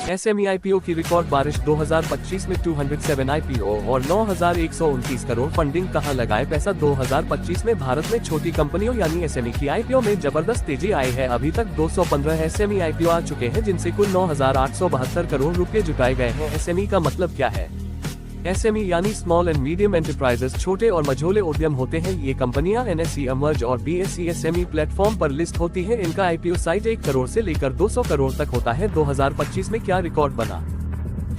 SME IPO की record बारिश 2025 में 207 आईपीओ और 9,129 करोड़ फंडिंग। कहां लगाए पैसा? 2025 में भारत में छोटी कंपनियों यानी एसएमई की आईपीओ में जबरदस्त तेजी आई है। अभी तक 215 एसएमई आईपीओ आ चुके हैं, जिनसे कुल 9,872 करोड़ रुपए जुटाए गए हैं। एसएमई का मतलब क्या है? एसएमई यानी स्मॉल एंड मीडियम एंटरप्राइजेस, छोटे और मझोले उद्यम होते हैं। ये कंपनियां एनएसई, अमर्ज और बीएसई एसएमई प्लेटफॉर्म पर लिस्ट होती हैं। इनका आईपीओ साइज 1 करोड़ से लेकर 200 करोड़ तक होता है। 2025 में क्या रिकॉर्ड बना?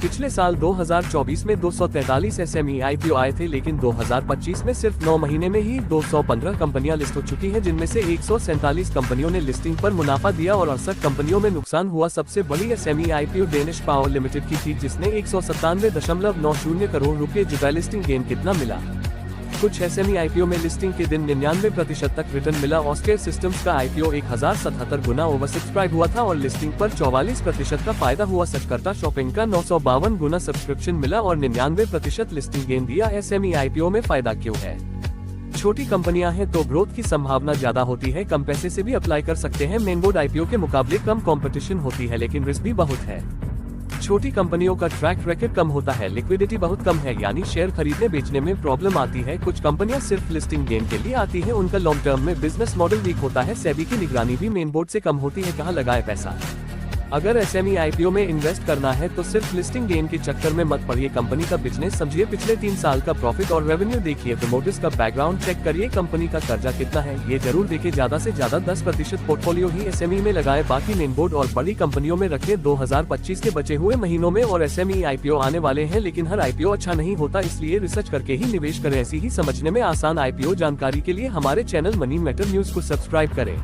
पिछले साल 2024 में 243 एसएमई आईपीओ आए थे, लेकिन 2025 में सिर्फ 9 महीने में ही 215 कंपनियां लिस्ट हो चुकी हैं, जिनमें से 147 कंपनियों ने लिस्टिंग पर मुनाफा दिया और 68 कंपनियों में नुकसान हुआ। सबसे बड़ी SME IPO Danish power limited की थी, जिसने 197.90 करोड़ रुपए जुटाए। लिस्टिंग गेन कितना मिला? कुछ एसएमई आईपीओ में लिस्टिंग के दिन 99% तक रिटर्न मिला। ऑस्केर सिस्टम्स का आईपीओ 1077 गुना ओवर सब्सक्राइब हुआ था और लिस्टिंग पर 44% का फायदा हुआ। सचकर्ता शॉपिंग का 952 गुना सब्सक्रिप्शन मिला और 99% लिस्टिंग गेन दिया। एसएमई आईपीओ में फायदा क्यों है? छोटी कंपनियां हैं तो ग्रोथ की संभावना ज्यादा होती है, कम पैसे से भी अप्लाई कर सकते हैं। मेन बोर्ड आईपीओ के मुकाबले कम कंपटीशन होती है, लेकिन रिस्क भी बहुत है। छोटी कंपनियों का ट्रैक रिकॉर्ड कम होता है, लिक्विडिटी बहुत कम है, यानी शेयर खरीदने बेचने में प्रॉब्लम आती है। कुछ कंपनियां सिर्फ लिस्टिंग गेन के लिए आती हैं, उनका लॉन्ग टर्म में बिजनेस मॉडल वीक होता है। सेबी की निगरानी भी मेन बोर्ड से कम होती है। कहां लगाए पैसा? अगर एसएमई आईपीओ में इन्वेस्ट करना है तो सिर्फ लिस्टिंग गेन के चक्कर में मत पड़िए। कंपनी का बिजनेस समझिए, पिछले 3 साल का प्रॉफिट और रेवेन्यू देखिए, प्रमोटर्स का बैकग्राउंड चेक करिए, कंपनी का कर्जा कितना है ये जरूर देखिए। ज्यादा से ज्यादा 10% पोर्टफोलियो ही एसएमई में लगाए, बाकी मेन बोर्ड और बड़ी कंपनियों में रखे। 2025 के बचे हुए महीनों में और एसएमई आईपीओ आने वाले हैं, लेकिन हर आईपीओ अच्छा नहीं होता, इसलिए रिसर्च करके ही निवेश करें। ऐसी ही समझने में आसान आईपीओ जानकारी के लिए हमारे चैनल मनी मैटर न्यूज को सब्सक्राइब करें।